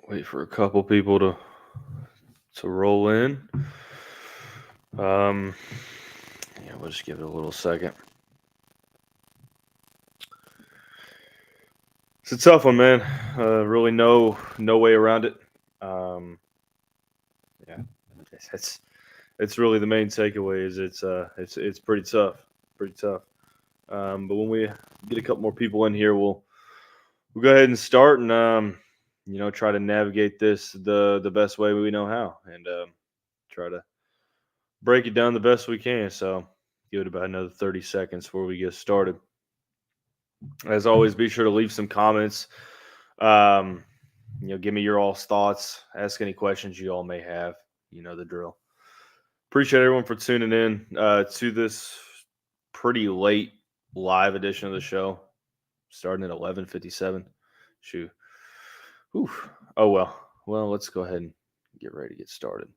Wait for a couple people to roll in. Yeah, we'll just give it a little second. It's a tough one, man. Really, no way around it. Yeah, it's really the main takeaway. Is it's pretty tough, But when we get a couple more people in here, we'll go ahead and start and try to navigate this the best way we know how, and try to break it down the best we can. So give it about another 30 seconds before we get started. As always, be sure to leave some comments. Give me your all's thoughts. Ask any questions you all may have. You know the drill. Appreciate everyone for tuning in to this pretty late live edition of the show, starting at 11:57. Shoot. Oof. Oh, well. Well, let's go ahead and get ready to get started.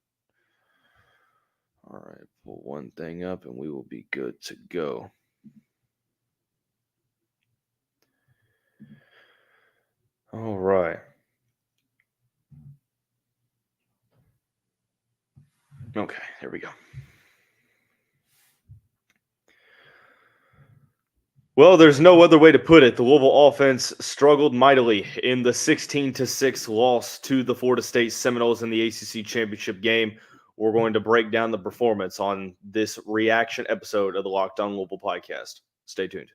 All right. Pull one thing up and we will be good to go. All right. Okay, there we go. Well, there's no other way to put it. The Louisville offense struggled mightily in the 16-6 loss to the Florida State Seminoles in the ACC Championship game. We're going to break down the performance on this reaction episode of the Locked On Louisville podcast. Stay tuned.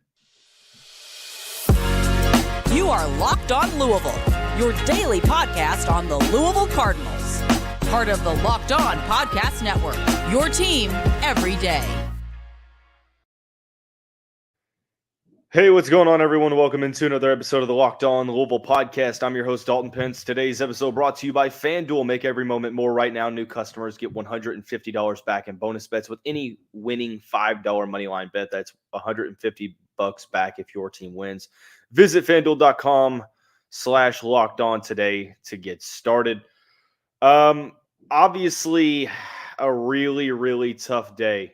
You are Locked On Louisville, your daily podcast on the Louisville Cardinals. Part of the Locked On Podcast Network, your team every day. Hey, what's going on, everyone? Welcome into another episode of the Locked On Louisville podcast. I'm your host, Dalton Pence. Today's episode brought to you by FanDuel. Make every moment more. Right now, new customers get $150 back in bonus bets with any winning $5 moneyline bet. That's $150 back if your team wins. Visit FanDuel.com/LockedOn today to get started. Obviously, a really, really tough day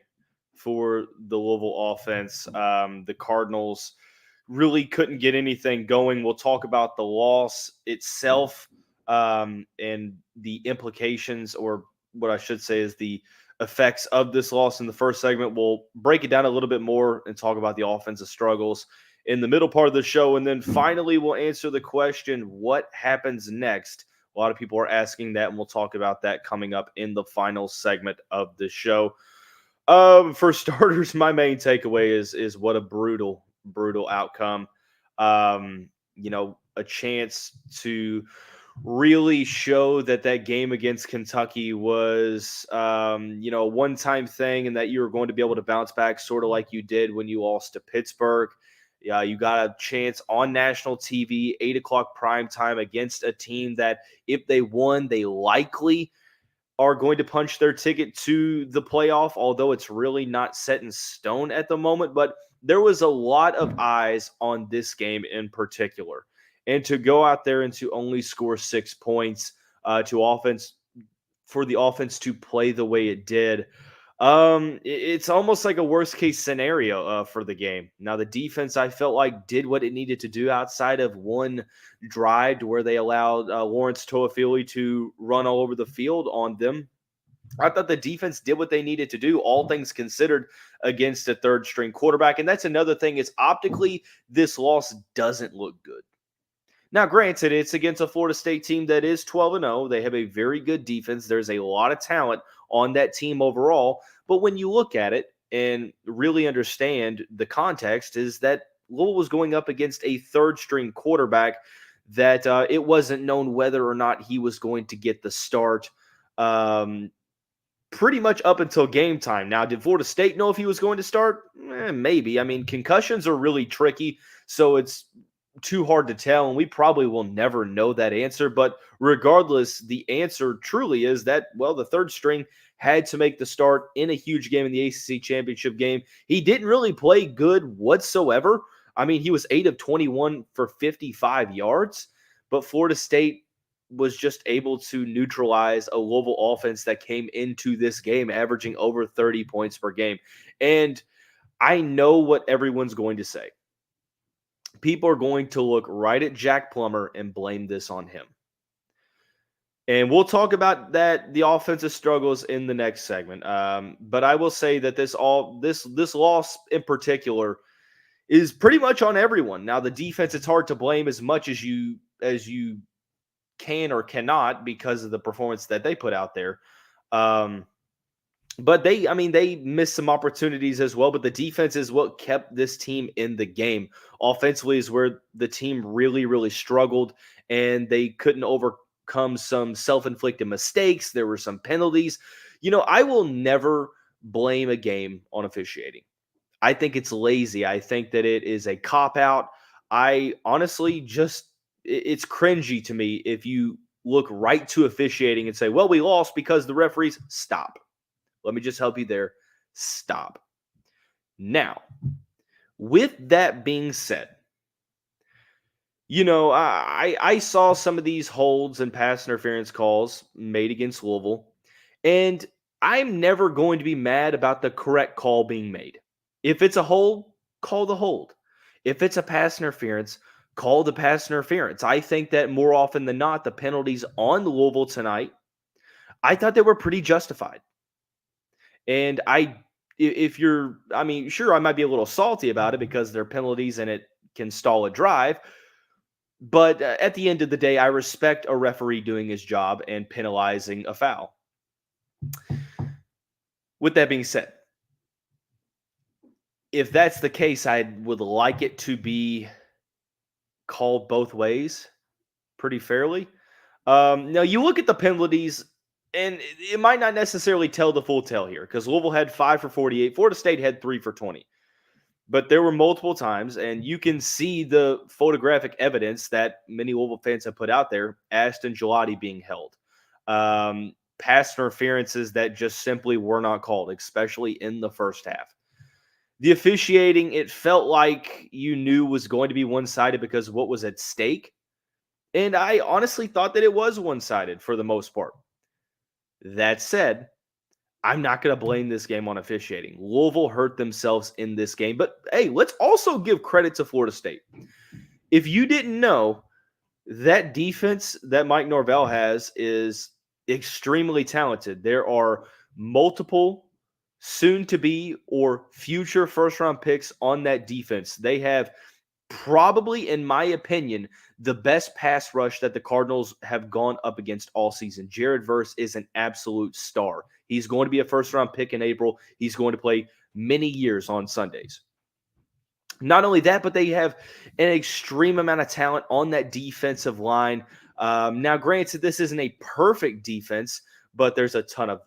for the Louisville offense. The Cardinals really couldn't get anything going. We'll talk about the loss itself and the implications, or what I should say is the effects of this loss in the first segment. We'll break it down a little bit more and talk about the offensive struggles in the middle part of the show. And then finally, we'll answer the question, what happens next? A lot of people are asking that, and we'll talk about that coming up in the final segment of the show. For starters, my main takeaway is what a brutal outcome. A chance to really show that game against Kentucky was, a one-time thing, and that you were going to be able to bounce back sort of like you did when you lost to Pittsburgh. You got a chance on national TV, 8 o'clock prime time against a team that if they won, they likely are going to punch their ticket to the playoff, although it's really not set in stone at the moment. But there was a lot of eyes on this game in particular. And to go out there and to only score 6 points for the offense to play the way it did, it's almost like a worst-case scenario for the game. Now, the defense, I felt like, did what it needed to do outside of one drive to where they allowed Lawrence Toafili to run all over the field on them. I thought the defense did what they needed to do, all things considered, against a third-string quarterback. And that's another thing, is optically, this loss doesn't look good. Now, granted, it's against a Florida State team that is 12-0. They have a very good defense. There's a lot of talent on that team overall. But when you look at it and really understand the context, is that Louisville was going up against a third-string quarterback that it wasn't known whether or not he was going to get the start pretty much up until game time. Now, did Florida State know if he was going to start? Maybe. I mean, concussions are really tricky, so it's too hard to tell, and we probably will never know that answer. But regardless, the answer truly is that, well, the third string had to make the start in a huge game in the ACC Championship game. He didn't really play good whatsoever. I mean, he was 8 of 21 for 55 yards, but Florida State was just able to neutralize a Louisville offense that came into this game averaging over 30 points per game. And I know what everyone's going to say. People are going to look right at Jack Plummer and blame this on him. And we'll talk about that, the offensive struggles, in the next segment. But I will say that this loss in particular is pretty much on everyone. Now, the defense, it's hard to blame as much as you can or cannot because of the performance that they put out there. But they missed some opportunities as well. But the defense is what kept this team in the game. Offensively is where the team really, really struggled, and they couldn't overcome some self-inflicted mistakes. There were some penalties. I will never blame a game on officiating. I think it's lazy. I think that it is a cop-out. I honestly it's cringy to me if you look right to officiating and say, well, we lost because the referees. Stop. Let me just help you there. Stop. Now, with that being said, I saw some of these holds and pass interference calls made against Louisville, and I'm never going to be mad about the correct call being made. If it's a hold, call the hold. If it's a pass interference, call the pass interference. I think that more often than not, the penalties on Louisville tonight, I thought they were pretty justified. And sure, I might be a little salty about it because they're penalties and it can stall a drive. But at the end of the day, I respect a referee doing his job and penalizing a foul. With that being said, if that's the case, I would like it to be called both ways pretty fairly. Now, you look at the penalties, and it might not necessarily tell the full tale here because Louisville had 5 for 48. Florida State had 3 for 20. But there were multiple times, and you can see the photographic evidence that many Louisville fans have put out there, Ashton Gelati being held. Pass interferences that just simply were not called, especially in the first half. The officiating, it felt like you knew was going to be one-sided because of what was at stake. And I honestly thought that it was one-sided for the most part. That said, I'm not going to blame this game on officiating. Louisville hurt themselves in this game. But, hey, let's also give credit to Florida State. If you didn't know, that defense that Mike Norvell has is extremely talented. There are multiple soon-to-be or future first-round picks on that defense. They have probably, in my opinion, the best pass rush that the Cardinals have gone up against all season. Jared Verse is an absolute star. He's going to be a first-round pick in April. He's going to play many years on Sundays. Not only that, but they have an extreme amount of talent on that defensive line. Now, granted, this isn't a perfect defense, but there's a ton of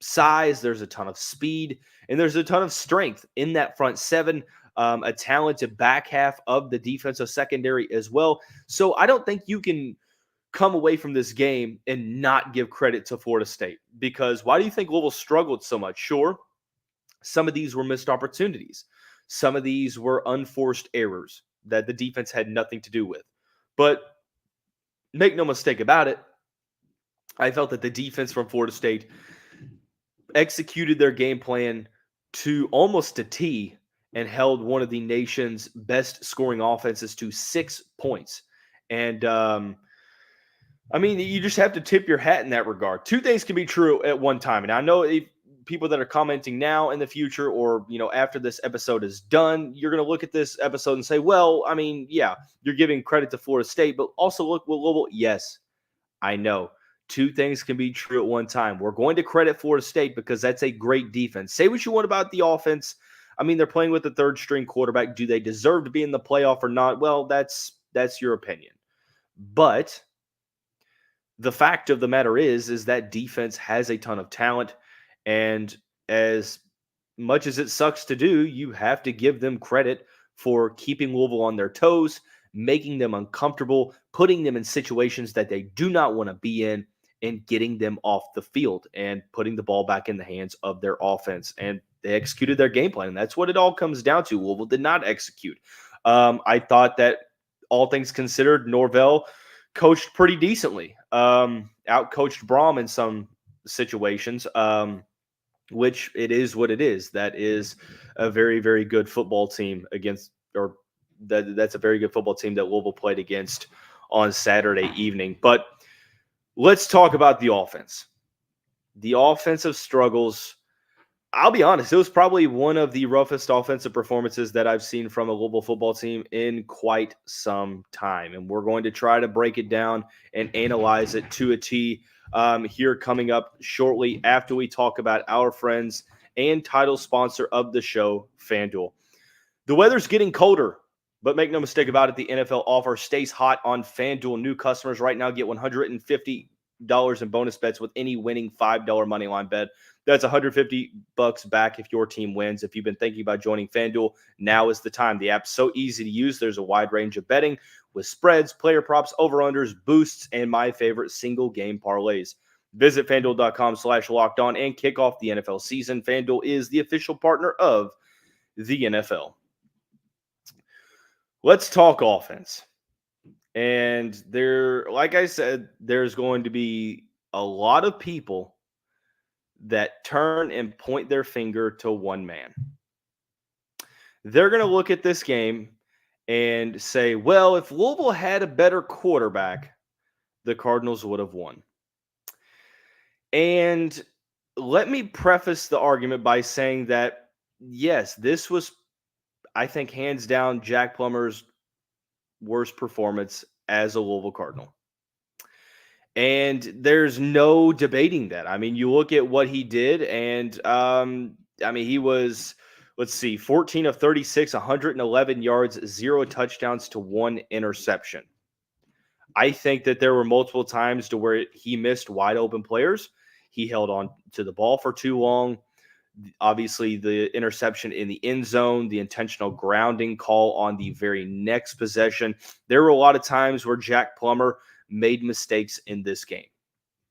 size, there's a ton of speed, and there's a ton of strength in that front seven, a talented back half of the defensive secondary as well. So I don't think you can come away from this game and not give credit to Florida State, because why do you think Louisville struggled so much? Sure, some of these were missed opportunities. Some of these were unforced errors that the defense had nothing to do with. But make no mistake about it, I felt that the defense from Florida State executed their game plan to almost a T and held one of the nation's best scoring offenses to 6 points. And, you just have to tip your hat in that regard. Two things can be true at one time. And I know people that are commenting now in the future or, after this episode is done, you're going to look at this episode and say, well, yeah, you're giving credit to Florida State, but also look what Louisville. Yes, I know. Two things can be true at one time. We're going to credit Florida State because that's a great defense. Say what you want about the offense. They're playing with the third string quarterback. Do they deserve to be in the playoff or not? Well, that's your opinion. But the fact of the matter is that defense has a ton of talent. And as much as it sucks to do, you have to give them credit for keeping Louisville on their toes, making them uncomfortable, putting them in situations that they do not want to be in, and getting them off the field and putting the ball back in the hands of their offense. And they executed their game plan. And that's what it all comes down to. Louisville did not execute. I thought that, all things considered, Norvell coached pretty decently. Out-coached Braum in some situations, which it is what it is. That is a very, very good football team that's a very good football team that Louisville played against on Saturday evening. But let's talk about the offense. The offensive struggles. I'll be honest, it was probably one of the roughest offensive performances that I've seen from a Louisville football team in quite some time. And we're going to try to break it down and analyze it to a T here coming up shortly after we talk about our friends and title sponsor of the show, FanDuel. The weather's getting colder, but make no mistake about it, the NFL offer stays hot on FanDuel. New customers right now get $150 in bonus bets with any winning $5 moneyline bet. That's $150 back if your team wins. If you've been thinking about joining FanDuel, now is the time. The app's so easy to use. There's a wide range of betting with spreads, player props, over-unders, boosts, and my favorite single game parlays. Visit FanDuel.com/lockedon and kick off the NFL season. FanDuel is the official partner of the NFL. Let's talk offense. And like I said, there's going to be a lot of people that turn and point their finger to one man. They're going to look at this game and say, well, if Louisville had a better quarterback, the Cardinals would have won. And let me preface the argument by saying that, yes, this was, I think, hands down, Jack Plummer's worst performance as a Louisville Cardinal. And there's no debating that. I mean, you look at what he did, and he was, 14 of 36, 111 yards, 0 touchdowns to 1 interception. I think that there were multiple times to where he missed wide open players. He held on to the ball for too long. Obviously, the interception in the end zone, the intentional grounding call on the very next possession. There were a lot of times where Jack Plummer made mistakes in this game.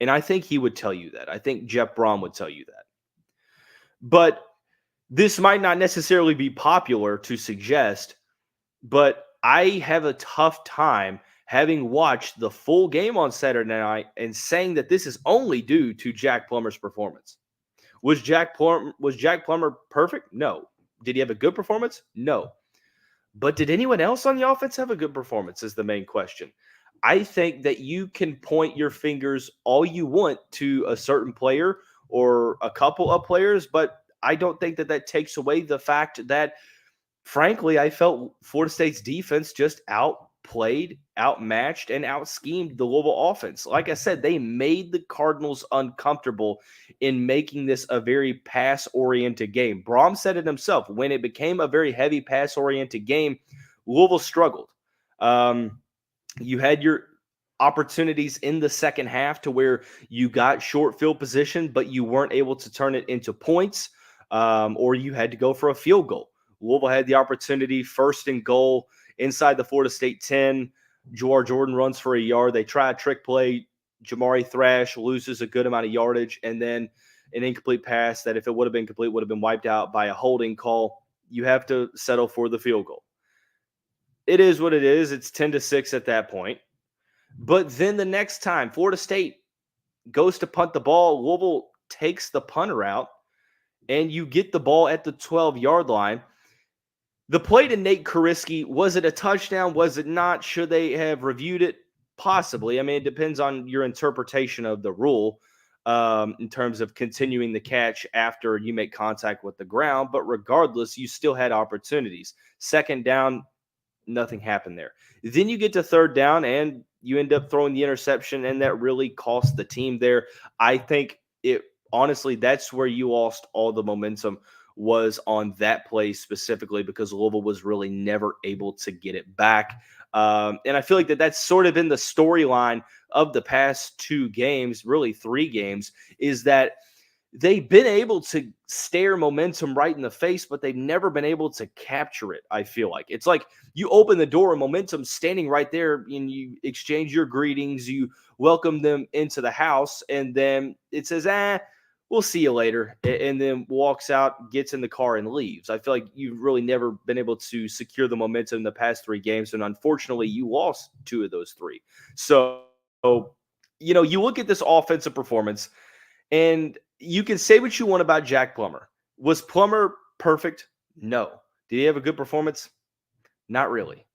And I think he would tell you that. I think Jeff Braum would tell you that. But this might not necessarily be popular to suggest, but I have a tough time having watched the full game on Saturday night and saying that this is only due to Jack Plummer's performance. Was Jack Plummer perfect? No. Did he have a good performance? No. But did anyone else on the offense have a good performance is the main question. I think that you can point your fingers all you want to a certain player or a couple of players, but I don't think that takes away the fact that, frankly, I felt Florida State's defense just outplayed, outmatched, and outschemed the Louisville offense. Like I said, they made the Cardinals uncomfortable in making this a very pass-oriented game. Braum said it himself. When it became a very heavy pass-oriented game, Louisville struggled. You had your opportunities in the second half to where you got short field position, but you weren't able to turn it into points, or you had to go for a field goal. Louisville had the opportunity, 1st and goal, inside the Florida State 10. Jawar Jordan runs for a yard. They try a trick play. Jamari Thrash loses a good amount of yardage, and then an incomplete pass that, if it would have been complete, would have been wiped out by a holding call. You have to settle for the field goal. It is what it is. It's 10-6 at that point. But then the next time Florida State goes to punt the ball, Louisville takes the punter out, and you get the ball at the 12-yard line. The play to Nate Kariski, was it a touchdown? Was it not? Should they have reviewed it? Possibly. I mean, it depends on your interpretation of the rule in terms of continuing the catch after you make contact with the ground. But regardless, you still had opportunities. 2nd down, nothing happened there. Then you get to 3rd down, and you end up throwing the interception, and that really cost the team there. I think honestly, that's where you lost all the momentum, was on that play specifically, because Louisville was really never able to get it back. And I feel like that's sort of been the storyline of the past 2 games, really 3 games, is that they've been able to stare momentum right in the face, but they've never been able to capture it, I feel like. It's like you open the door and momentum's standing right there, and you exchange your greetings, you welcome them into the house, and then it says, we'll see you later, and then walks out, gets in the car, and leaves. I feel like you've really never been able to secure the momentum in the past 3 games, and unfortunately, you lost 2 of those 3. So, you look at this offensive performance, and you can say what you want about Jack Plummer. Was Plummer perfect? No. Did he have a good performance? Not really.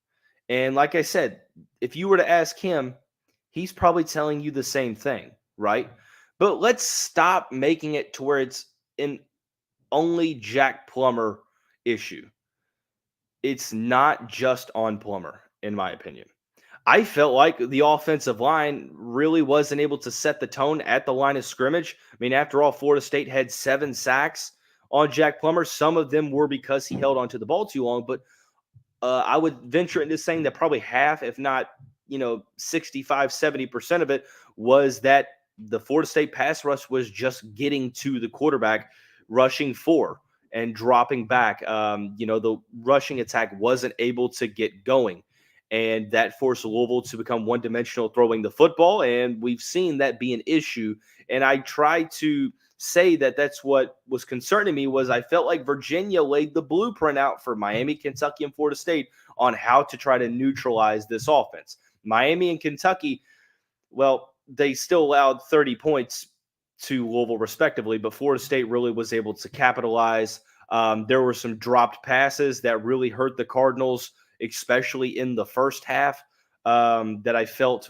And like I said, if you were to ask him, he's probably telling you the same thing, right? But let's stop making it to where it's an only Jack Plummer issue. It's not just on Plummer, in my opinion. I felt like the offensive line really wasn't able to set the tone at the line of scrimmage. I mean, after all, Florida State had 7 sacks on Jack Plummer. Some of them were because he held onto the ball too long, but I would venture into saying that probably half, if not, 65, 70% of it was that the Florida State pass rush was just getting to the quarterback, rushing 4 and dropping back. The rushing attack wasn't able to get going. And that forced Louisville to become one-dimensional throwing the football, and we've seen that be an issue. And I tried to say that that's what was concerning me was I felt like Virginia laid the blueprint out for Miami, Kentucky, and Florida State on how to try to neutralize this offense. Miami and Kentucky, well, they still allowed 30 points to Louisville respectively, but Florida State really was able to capitalize. There were some dropped passes that really hurt the Cardinals, especially in the first half, that I felt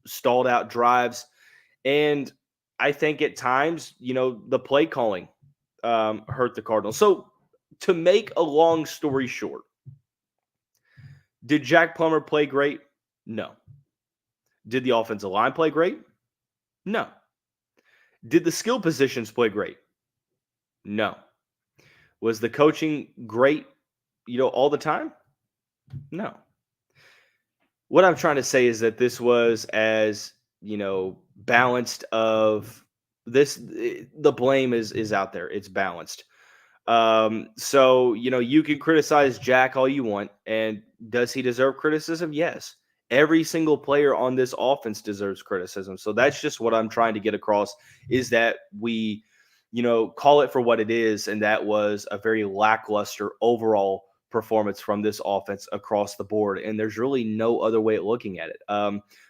stalled out drives. And I think at times, the play calling hurt the Cardinals. So to make a long story short, did Jack Plummer play great? No. Did the offensive line play great? No. Did the skill positions play great? No. Was the coaching great, all the time? No. What I'm trying to say is that this was as, balanced of this. The blame is out there. It's balanced. So, you can criticize Jack all you want. And does he deserve criticism? Yes. Every single player on this offense deserves criticism. So that's just what I'm trying to get across is that we, call it for what it is. And that was a very lackluster overall performance from this offense across the board. And there's really no other way of looking at it.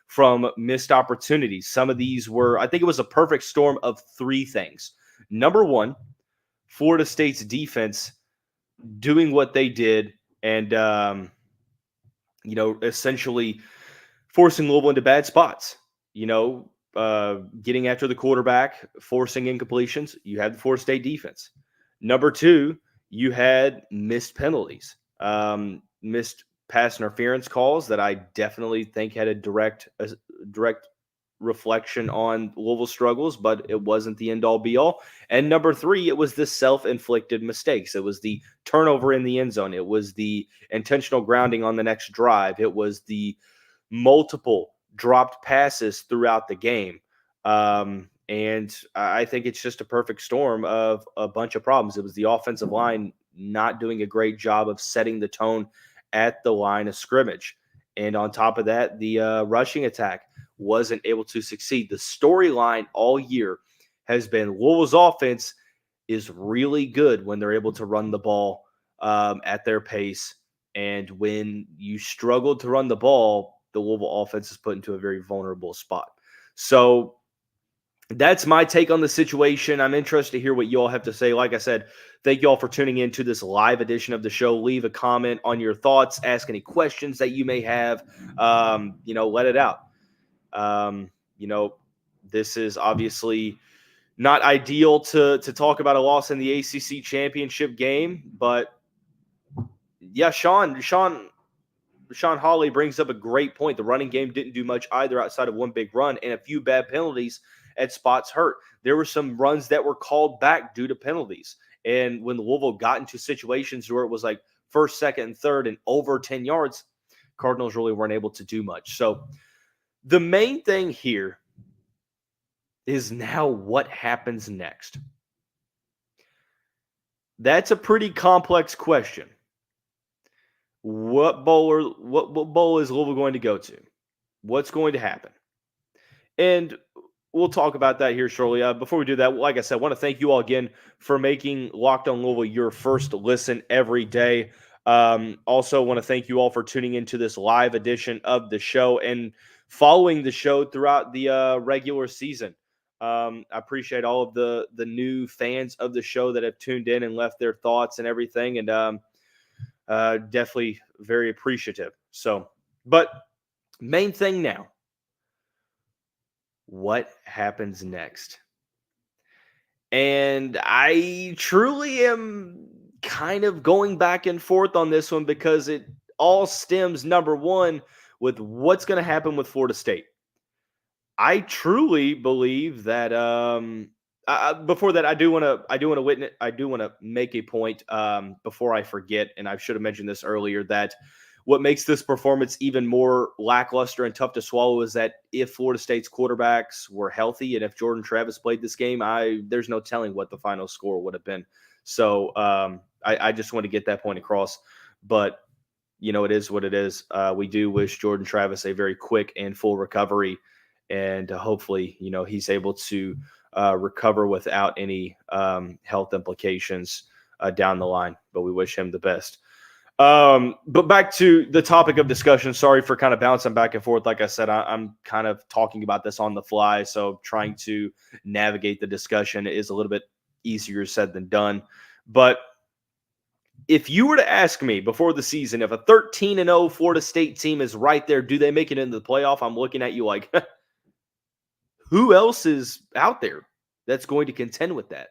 From missed opportunities, some of these were, I think it was a perfect storm of 3 things. Number one, Florida State's defense doing what they did and, essentially forcing Louisville into bad spots, getting after the quarterback, forcing incompletions. You had the Florida State defense. Number 2, you had missed penalties, missed pass interference calls that I definitely think had a direct reflection on Louisville struggles, but it wasn't the end-all be-all. And number 3, it was the self-inflicted mistakes. It was the turnover in the end zone. It was the intentional grounding on the next drive. It was the multiple dropped passes throughout the game. And I think it's just a perfect storm of a bunch of problems. It was the offensive line not doing a great job of setting the tone at the line of scrimmage. And on top of that, the rushing attack wasn't able to succeed. The storyline all year has been Louisville's offense is really good when they're able to run the ball at their pace. And when you struggle to run the ball, the Louisville offense is put into a very vulnerable spot. So that's my take on the situation. I'm interested to hear what you all have to say. Like I said, thank you all for tuning in to this live edition of the show. Leave a comment on your thoughts. Ask any questions that you may have. Let it out. This is obviously not ideal to talk about a loss in the ACC Championship game. But, yeah, Sean Hawley brings up a great point. The running game didn't do much either outside of one big run and a few bad penalties at spots hurt. There were some runs that were called back due to penalties. And when Louisville got into situations where it was like first, second, and third and over 10 yards, Cardinals really weren't able to do much. So the main thing here is now what happens next. That's a pretty complex question. What bowl is Louisville going to go to? What's going to happen? And we'll talk about that here shortly. Before we do that, like I said, I want to thank you all again for making Locked On Louisville your first listen every day. Also, want to thank you all for tuning into this live edition of the show and following the show throughout the regular season. I appreciate all of the new fans of the show that have tuned in and left their thoughts and everything, and definitely very appreciative. So, but main thing now. What happens next? And I truly am kind of going back and forth on this one because it all stems, number one, with what's going to happen with Florida State. I truly believe that before that, I do want to make a point before I forget, and I should have mentioned this earlier, that what makes this performance even more lackluster and tough to swallow is that if Florida State's quarterbacks were healthy and if Jordan Travis played this game, there's no telling what the final score would have been. So I just want to get that point across. But, it is what it is. We do wish Jordan Travis a very quick and full recovery. And hopefully, he's able to recover without any health implications down the line. But we wish him the best. But back to the topic of discussion. Sorry for kind of bouncing back and forth. Like I said, I'm kind of talking about this on the fly, so trying to navigate the discussion is a little bit easier said than done. But if you were to ask me before the season, if a 13-0 Florida State team is right there, do they make it into the playoff? I'm looking at you like, who else is out there that's going to contend with that?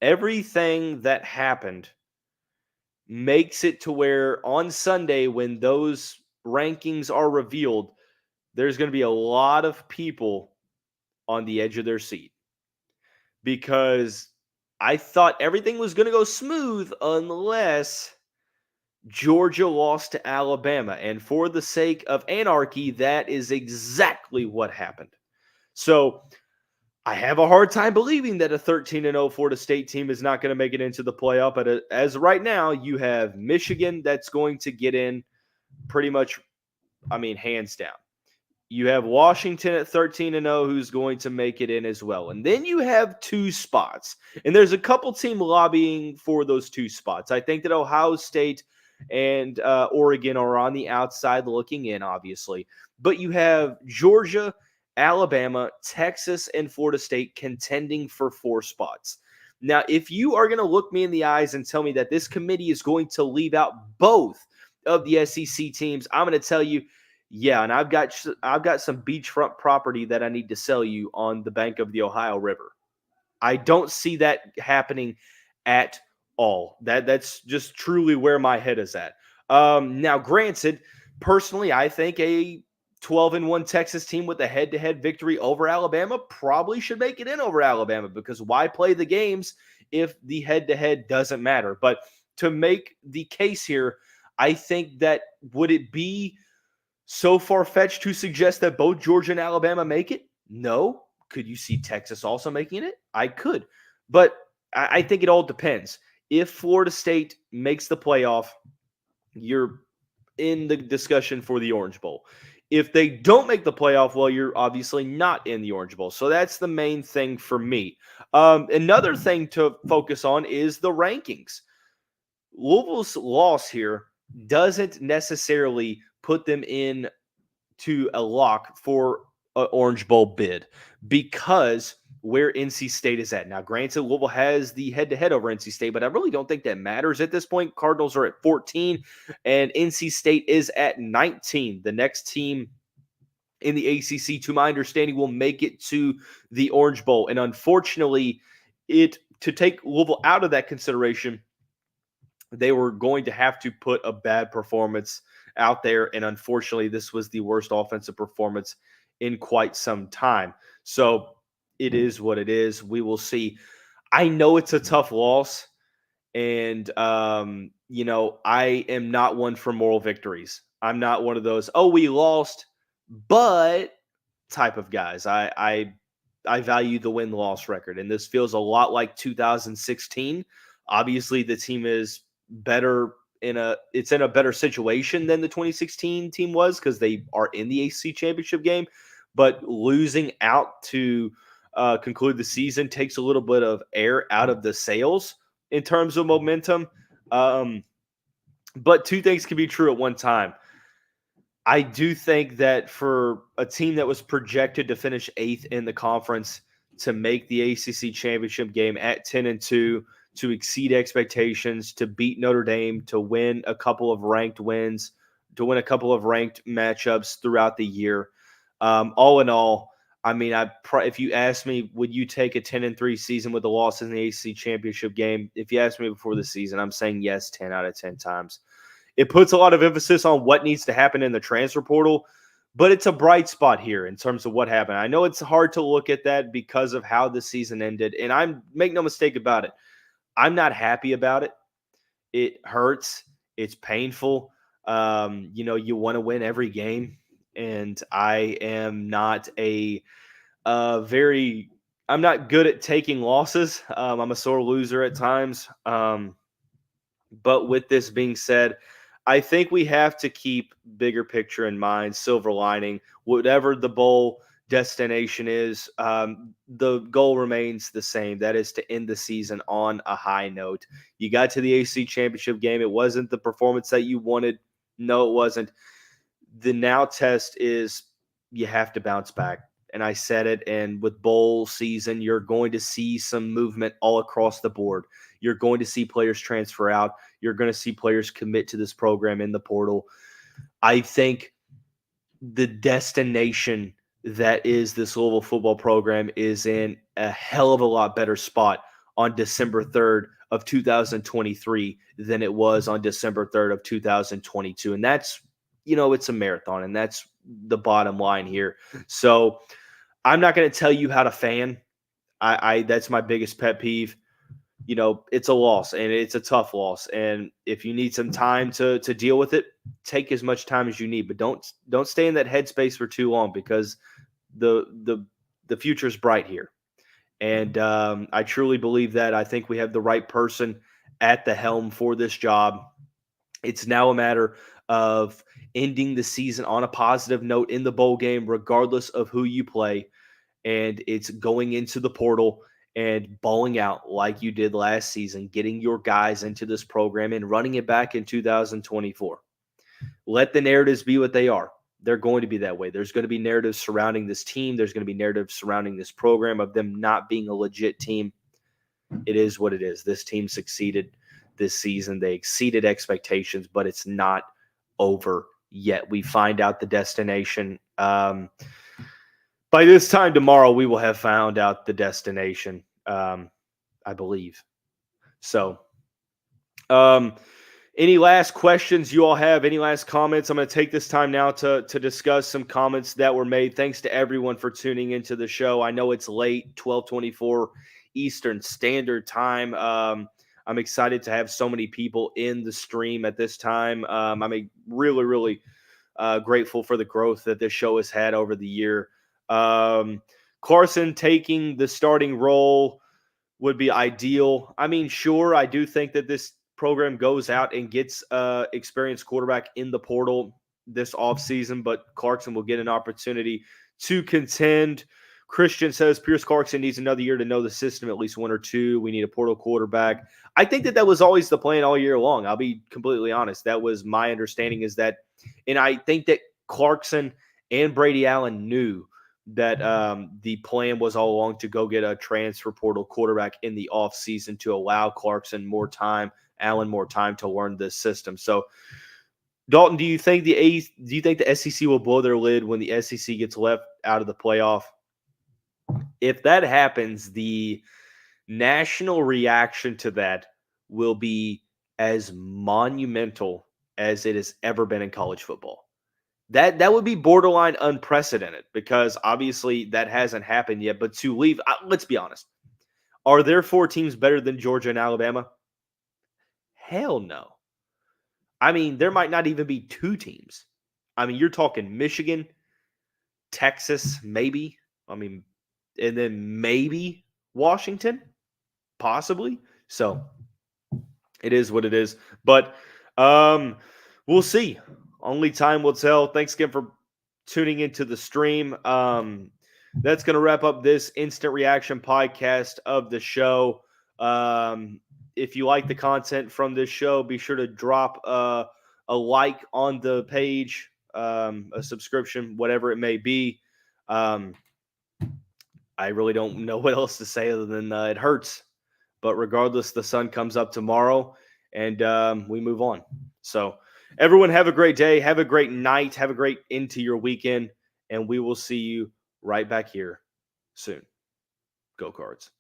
Everything that happened makes it to where on Sunday, when those rankings are revealed, there's going to be a lot of people on the edge of their seat, because I thought everything was going to go smooth unless Georgia lost to Alabama. And for the sake of anarchy, that is exactly what happened. So I have a hard time believing that a 13-0 Florida State team is not going to make it into the playoff. But as right now, you have Michigan that's going to get in pretty much, hands down. You have Washington at 13-0 who's going to make it in as well. And then you have two spots. And there's a couple team lobbying for those two spots. I think that Ohio State and Oregon are on the outside looking in, obviously. But you have Georgia, Alabama, Texas, and Florida State contending for 4 spots. Now, if you are going to look me in the eyes and tell me that this committee is going to leave out both of the SEC teams, I'm going to tell you, yeah, and I've got some beachfront property that I need to sell you on the bank of the Ohio River. I don't see that happening at all. That's just truly where my head is at. Now, granted, personally, I think a 12-1 Texas team with a head-to-head victory over Alabama probably should make it in over Alabama, because why play the games if the head-to-head doesn't matter? But to make the case here, I think that would it be so far-fetched to suggest that both Georgia and Alabama make it? No. Could you see Texas also making it? I could. But I think it all depends. If Florida State makes the playoff, you're in the discussion for the Orange Bowl. If they don't make the playoff, well, you're obviously not in the Orange Bowl. So that's the main thing for me. Another thing to focus on is the rankings. Louisville's loss here doesn't necessarily put them in to a lock for an Orange Bowl bid, because where NC State is at. Now, granted, Louisville has the head-to-head over NC State, but I really don't think that matters at this point. Cardinals are at 14, and NC State is at 19. The next team in the ACC, to my understanding, will make it to the Orange Bowl. And unfortunately, to take Louisville out of that consideration, they were going to have to put a bad performance out there. And unfortunately, this was the worst offensive performance in quite some time. So it is what it is. We will see. I know it's a tough loss. And, I am not one for moral victories. I'm not one of those, we lost, but type of guys. I I value the win-loss record, and this feels a lot like 2016. Obviously, the team is better it's in a better situation than the 2016 team was because they are in the ACC Championship game, but losing out to conclude the season takes a little bit of air out of the sails in terms of momentum. But two things can be true at one time. I do think that for a team that was projected to finish 8th in the conference to make the ACC Championship game at 10-2, to exceed expectations, to beat Notre Dame, to win a couple of ranked wins, to win a couple of ranked matchups throughout the year. All in all, I mean, if you ask me, would you take a 10-3 season with a loss in the ACC Championship game? If you asked me before the season, I'm saying yes 10 out of 10 times. It puts a lot of emphasis on what needs to happen in the transfer portal, but it's a bright spot here in terms of what happened. I know it's hard to look at that because of how the season ended, and make no mistake about it, I'm not happy about it. It hurts. It's painful. You want to win every game, and I am not I'm not good at taking losses. I'm a sore loser at times. But with this being said, I think we have to keep bigger picture in mind, silver lining, whatever the bowl destination is. The goal remains the same. That is to end the season on a high note. You got to the ACC Championship game. It wasn't the performance that you wanted. No, it wasn't. The now test is you have to bounce back. And I said it, and with bowl season, you're going to see some movement all across the board. You're going to see players transfer out. You're going to see players commit to this program in the portal. I think the destination that is this Louisville football program is in a hell of a lot better spot on December 3rd of 2023 than it was on December 3rd of 2022. And that's, it's a marathon, and that's the bottom line here. So I'm not going to tell you how to fan. That's my biggest pet peeve. It's a loss, and it's a tough loss. And if you need some time to deal with it, take as much time as you need. But don't stay in that headspace for too long, because the future is bright here. And I truly believe that. I think we have the right person at the helm for this job. It's now a matter of ending the season on a positive note in the bowl game, regardless of who you play. And it's going into the portal and balling out like you did last season, getting your guys into this program and running it back in 2024. Let the narratives be what they are. They're going to be that way. There's going to be narratives surrounding this team. There's going to be narratives surrounding this program of them not being a legit team. It is what it is. This team succeeded this season. They exceeded expectations, but it's not over yet. We find out the destination. By this time tomorrow, we will have found out the destination, I believe. So, any last questions you all have? Any last comments? I'm going to take this time now to discuss some comments that were made. Thanks to everyone for tuning into the show. I know it's late, 12:24 Eastern Standard Time. I'm excited to have so many people in the stream at this time. I'm really, really grateful for the growth that this show has had over the year. Carson taking the starting role would be ideal. I mean, sure, I do think that this program goes out and gets experienced quarterback in the portal this offseason, but Clarkson will get an opportunity to contend. Christian says Pierce Clarkson needs another year to know the system, at least one or two. We need a portal quarterback. I think that was always the plan all year long. I'll be completely honest. That was my understanding, is that, and I think that Clarkson and Brady Allen knew that the plan was all along to go get a transfer portal quarterback in the offseason to allow Clarkson more time, Allen more time to learn this system. So, Dalton, do you think the SEC will blow their lid when the SEC gets left out of the playoff? If that happens, the national reaction to that will be as monumental as it has ever been in college football. That would be borderline unprecedented, because obviously that hasn't happened yet. But to leave, let's be honest, are there 4 teams better than Georgia and Alabama? Hell no. I mean, there might not even be 2 teams. I mean, you're talking Michigan, Texas, maybe. I mean, and then maybe Washington, possibly. So it is what it is. But we'll see. Only time will tell. Thanks again for tuning into the stream. That's going to wrap up this instant reaction podcast of the show. If you like the content from this show, be sure to drop a like on the page, a subscription, whatever it may be. I really don't know what else to say other than it hurts. But regardless, the sun comes up tomorrow, and we move on. So everyone have a great day. Have a great night. Have a great into your weekend. And we will see you right back here soon. Go Cards.